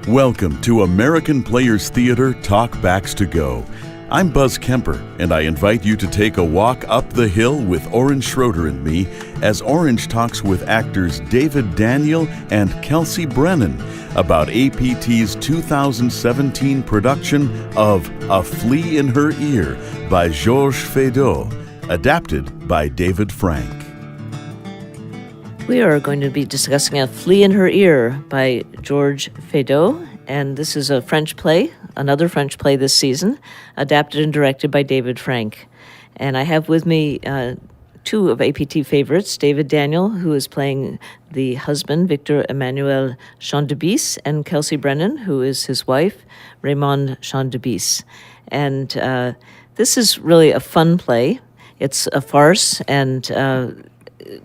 Welcome to American Players Theater Talkbacks to Go. I'm Buzz Kemper, and I invite you to take a walk up the hill with Orange Schroeder and me as Orange talks with actors David Daniel and Kelsey Brennan about APT's 2017 production of A Flea in Her Ear by Georges Feydeau, adapted by David Frank. We are going to be discussing A Flea in Her Ear by Georges Feydeau, and this is a French play, another French play this season, adapted and directed by David Frank. And I have with me two of APT favorites, David Daniel, who is playing the husband, Victor Emmanuel and Chandebise, and Kelsey Brennan, who is his wife, Raymonde Chandebise. And this is really a fun play. It's a farce, and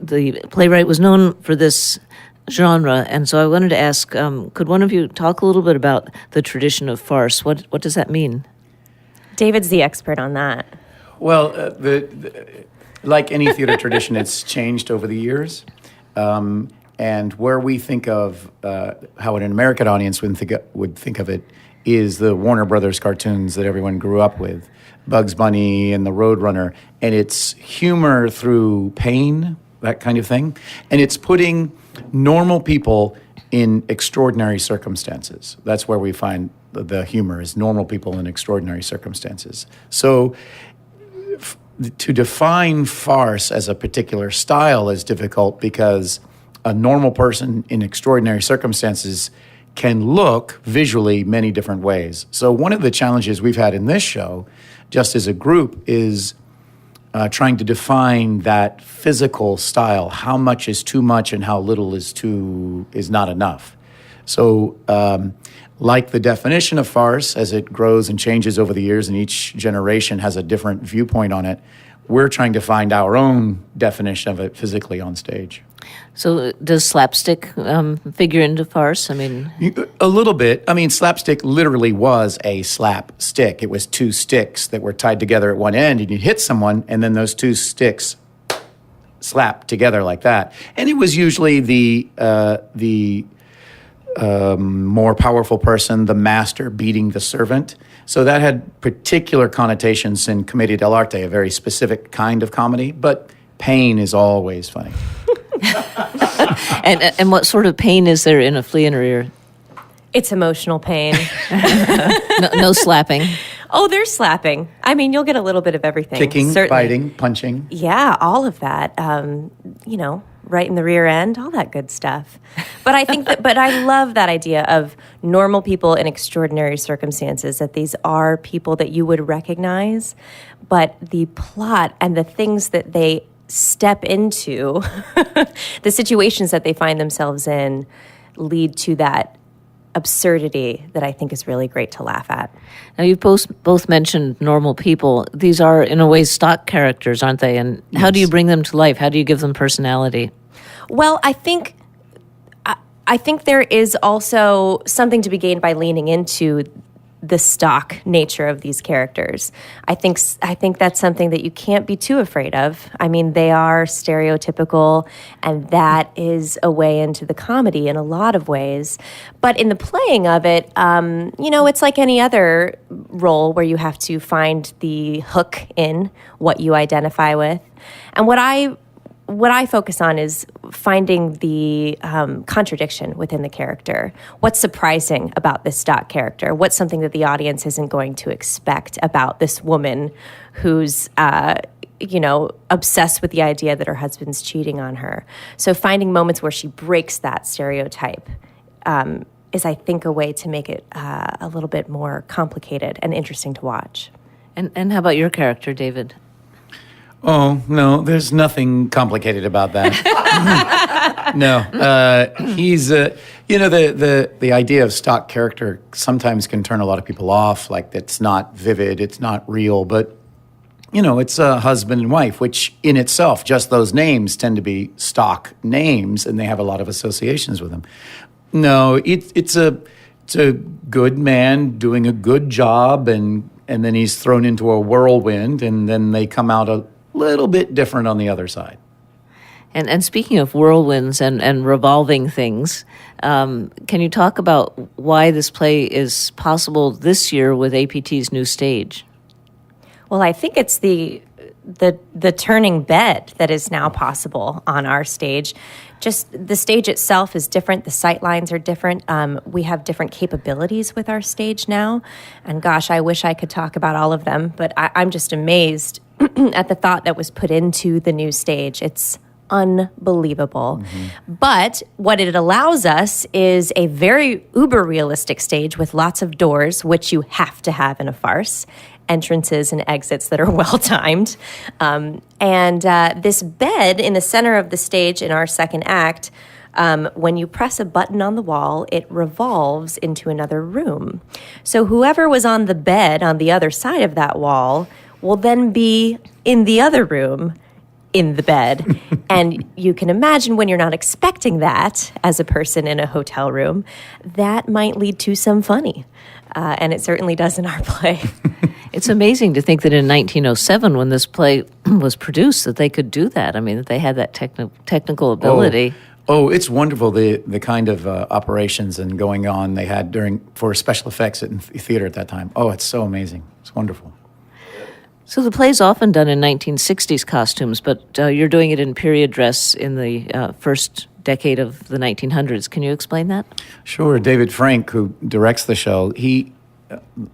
the playwright was known for this genre, and so I wanted to ask, could one of you talk a little bit about the tradition of farce? What does that mean? David's the expert on that. Well, like any theater tradition, it's changed over the years. And where we think of how an American audience would think of it is the Warner Brothers cartoons that everyone grew up with, Bugs Bunny and the Roadrunner, and it's humor through pain, that kind of thing. And it's putting normal people in extraordinary circumstances. That's where we find the humor, is normal people in extraordinary circumstances. So to define farce as a particular style is difficult because a normal person in extraordinary circumstances can look visually many different ways. So one of the challenges we've had in this show, just as a group, is trying to define that physical style. How much is too much and how little is not enough. So like the definition of farce, as it grows and changes over the years and each generation has a different viewpoint on it, we're trying to find our own definition of it physically on stage. So does slapstick figure into farce? I mean, a little bit. I mean, slapstick literally was a slap stick. It was two sticks that were tied together at one end, and you'd hit someone, and then those two sticks slap together like that. And it was usually the more powerful person, the master, beating the servant. So that had particular connotations in Commedia dell'arte, a very specific kind of comedy, but pain is always funny. and what sort of pain is there in A Flea in Her Ear? It's emotional pain. No slapping. Oh, there's slapping. I mean, you'll get a little bit of everything. Kicking, certainly. biting, punching. Yeah, all of that. Right in the rear end, all that good stuff. But I think but I love that idea of normal people in extraordinary circumstances, that these are people that you would recognize, but the plot and the things that they step into, the situations that they find themselves in, lead to that absurdity that I think is really great to laugh at. Now, you've both mentioned normal people. These are, in a way, stock characters, aren't they? And how do you bring them to life? How do you give them personality? Well, I think there is also something to be gained by leaning into the stock nature of these characters. I think that's something that you can't be too afraid of. I mean, they are stereotypical, and that is a way into the comedy in a lot of ways. But in the playing of it, it's like any other role where you have to find the hook in what you identify with. And what I focus on is finding the contradiction within the character. What's surprising about this stock character? What's something that the audience isn't going to expect about this woman who's, obsessed with the idea that her husband's cheating on her? So finding moments where she breaks that stereotype is, I think, a way to make it a little bit more complicated and interesting to watch. And how about your character, David? Oh, no, there's nothing complicated about that. No. He's, the idea of stock character sometimes can turn a lot of people off, like it's not vivid, it's not real, but, it's a husband and wife, which in itself, just those names tend to be stock names, and they have a lot of associations with them. No, it's a good man doing a good job, and then he's thrown into a whirlwind, and then they come out a little bit different on the other side. And speaking of whirlwinds and revolving things, can you talk about why this play is possible this year with APT's new stage? Well, I think it's the turning bed that is now possible on our stage. Just the stage itself is different. The sight lines are different. We have different capabilities with our stage now. And gosh, I wish I could talk about all of them, but I'm just amazed at the thought that was put into the new stage. It's unbelievable. But what it allows us is a very uber realistic stage with lots of doors, which you have to have in a farce, entrances and exits that are well timed. And this bed in the center of the stage in our second act, when you press a button on the wall, it revolves into another room. So whoever was on the bed on the other side of that wall will then be in the other room in the bed. And you can imagine when you're not expecting that as a person in a hotel room, that might lead to some funny. And it certainly does in our play. It's amazing to think that in 1907, when this play was produced, that they could do that. I mean, that they had that technical ability. Oh, it's wonderful, the kind of operations and going on they had for special effects in theater at that time. Oh, it's so amazing. It's wonderful. So the play's often done in 1960s costumes, but you're doing it in period dress in the first decade of the 1900s. Can you explain that? Sure. David Frank, who directs the show,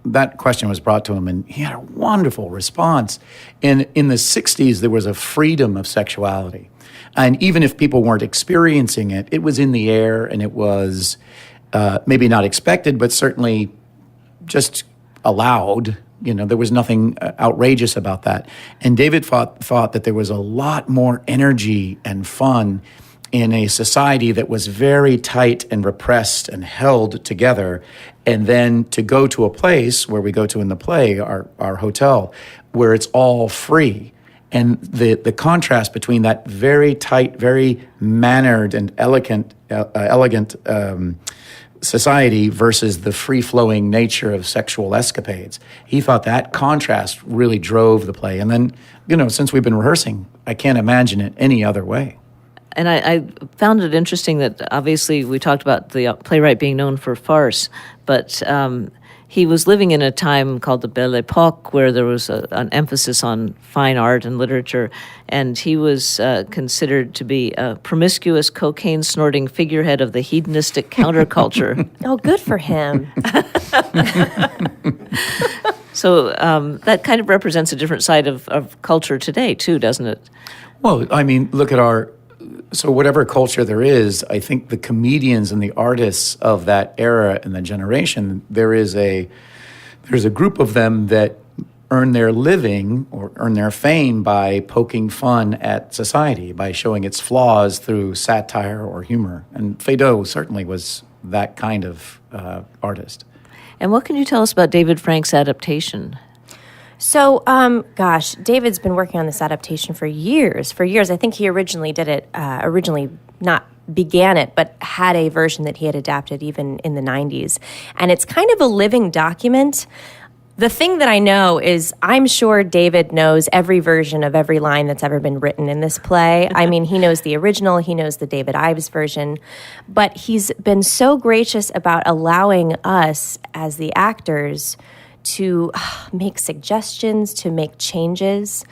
that question was brought to him, and he had a wonderful response. In the 60s, there was a freedom of sexuality. And even if people weren't experiencing it, it was in the air, and it was maybe not expected, but certainly just allowed. You know, there was nothing outrageous about that. And David thought that there was a lot more energy and fun in a society that was very tight and repressed and held together, and then to go to a place where we go to in the play, our hotel, where it's all free. And the contrast between that very tight, very mannered and elegant society versus the free-flowing nature of sexual escapades. He thought that contrast really drove the play. And then, since we've been rehearsing, I can't imagine it any other way. And I found it interesting that obviously we talked about the playwright being known for farce, but he was living in a time called the Belle Époque, where there was an emphasis on fine art and literature, and he was considered to be a promiscuous, cocaine-snorting figurehead of the hedonistic counterculture. Oh, good for him. So that kind of represents a different side of culture today, too, doesn't it? Well, I mean, look at so whatever culture there is, I think the comedians and the artists of that era and the generation, there's a group of them that earn their living or earn their fame by poking fun at society, by showing its flaws through satire or humor. And Feydeau certainly was that kind of artist. And what can you tell us about David Frank's adaptation? So, David's been working on this adaptation for years. I think he originally not began it, but had a version that he had adapted even in the 90s. And it's kind of a living document. The thing that I know is I'm sure David knows every version of every line that's ever been written in this play. I mean, he knows the original, he knows the David Ives version, but he's been so gracious about allowing us as the actors to make suggestions, to make changes,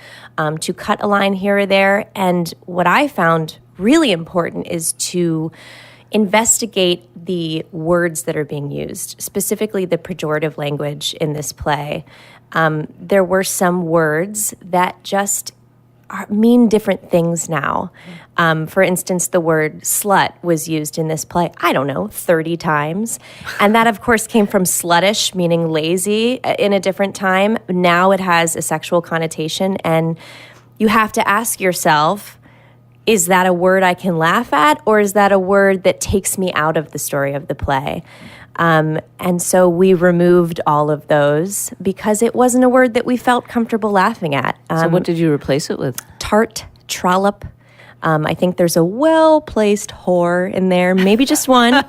to cut a line here or there. And what I found really important is to investigate the words that are being used, specifically the pejorative language in this play. There were some words that just mean different things now. For instance, the word slut was used in this play, 30 times. And that, of course, came from sluttish, meaning lazy, in a different time. Now it has a sexual connotation. And you have to ask yourself, is that a word I can laugh at, or is that a word that takes me out of the story of the play? And so we removed all of those because it wasn't a word that we felt comfortable laughing at. So what did you replace it with? Tart, trollop. I think there's a well-placed whore in there, maybe just one.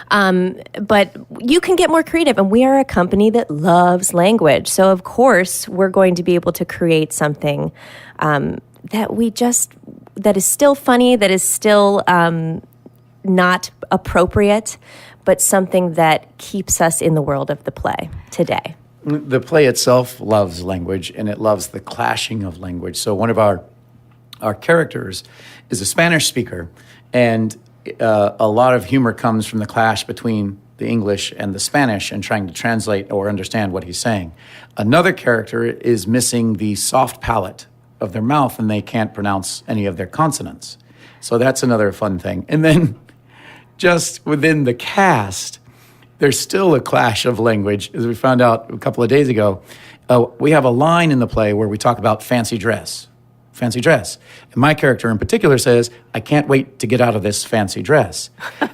But you can get more creative, and we are a company that loves language. So, of course, we're going to be able to create something that we just still funny, that is still not appropriate, but something that keeps us in the world of the play today. The play itself loves language, and it loves the clashing of language. So one of our characters is a Spanish speaker, and a lot of humor comes from the clash between the English and the Spanish and trying to translate or understand what he's saying. Another character is missing the soft palate of their mouth, and they can't pronounce any of their consonants. So that's another fun thing. And then just within the cast, there's still a clash of language. As we found out a couple of days ago, we have a line in the play where we talk about fancy dress. Fancy dress. And my character in particular says, I can't wait to get out of this fancy dress.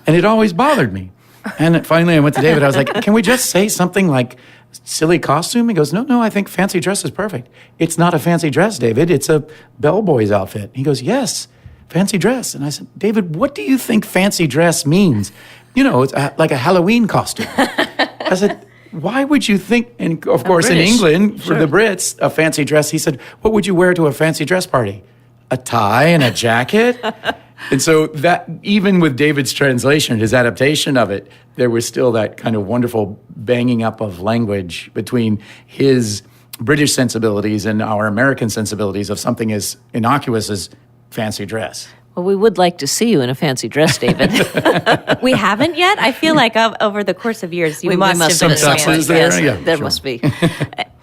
And it always bothered me. And finally I went to David. I was like, can we just say something like silly costume? He goes, no, I think fancy dress is perfect. It's not a fancy dress, David. It's a bellboy's outfit. He goes, yes, fancy dress. And I said, David, what do you think fancy dress means? It's like a Halloween costume. I said, why would you think, and of course in England, for the Brits, a fancy dress, he said, what would you wear to a fancy dress party? A tie and a jacket? And so that, even with David's translation, his adaptation of it, there was still that kind of wonderful banging up of language between his British sensibilities and our American sensibilities of something as innocuous as fancy dress. Well, we would like to see you in a fancy dress, David. We haven't yet. I feel like over the course of years, you must have been Sometimes there must be.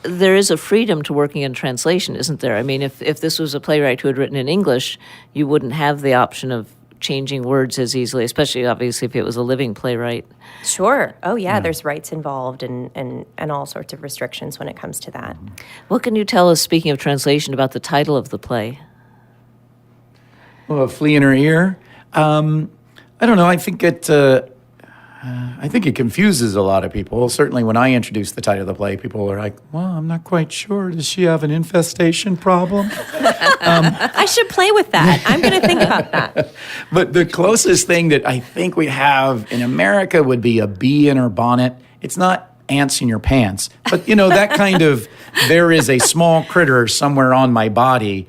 There is a freedom to working in translation, isn't there? I mean, if this was a playwright who had written in English, you wouldn't have the option of changing words as easily, especially, obviously, if it was a living playwright. Sure. Oh, yeah, there's rights involved and all sorts of restrictions when it comes to that. What can you tell us, speaking of translation, about the title of the play? Well, a Flea in Her Ear. I don't know. I think it confuses a lot of people. Certainly, when I introduce the title of the play, people are like, "Well, I'm not quite sure. Does she have an infestation problem?" I should play with that. I'm going to think about that. But the closest thing that I think we have in America would be a bee in her bonnet. It's not ants in your pants, but that kind of, there is a small critter somewhere on my body.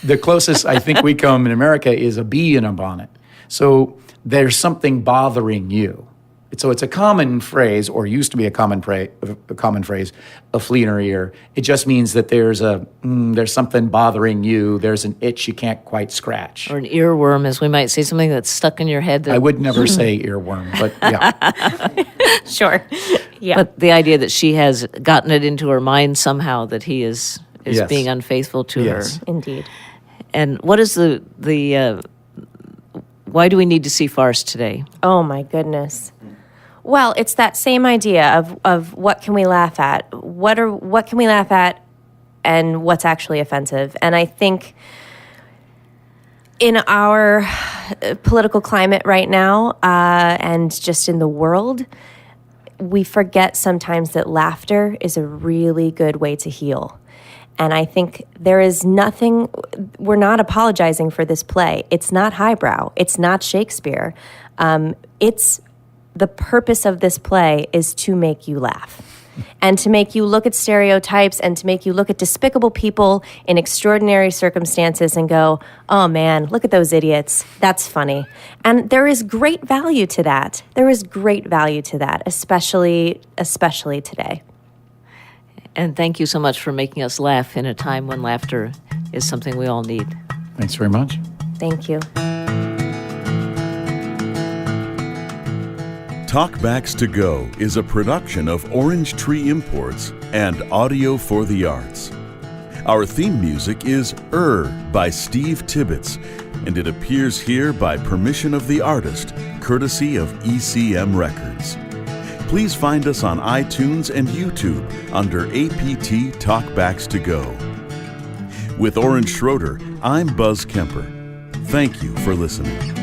The closest I think we come in America is a bee in a bonnet. So there's something bothering you. So it's a common phrase, or used to be a common phrase, a flea in her ear. It just means that there's something bothering you. There's an itch you can't quite scratch. Or an earworm, as we might say, something that's stuck in your head. I would never say earworm, but yeah. Sure. Yeah. But the idea that she has gotten it into her mind somehow that he is Yes. being unfaithful to Yes. her. Indeed. And what is the why do we need to see farce today? Oh, my goodness. Well, it's that same idea of what can we laugh at? What can we laugh at, and what's actually offensive? And I think in our political climate right now, and just in the world, we forget sometimes that laughter is a really good way to heal. And I think there is nothing, we're not apologizing for this play. It's not highbrow. It's not Shakespeare. The purpose of this play is to make you laugh and to make you look at stereotypes and to make you look at despicable people in extraordinary circumstances and go, oh man, look at those idiots. That's funny. And there is great value to that. There is great value to that, especially today. And thank you so much for making us laugh in a time when laughter is something we all need. Thanks very much. Thank you. Talkbacks to Go is a production of Orange Tree Imports and Audio for the Arts. Our theme music is by Steve Tibbetts, and it appears here by permission of the artist, courtesy of ECM Records. Please find us on iTunes and YouTube under APT Talkbacks to Go. With Orange Schroeder, I'm Buzz Kemper. Thank you for listening.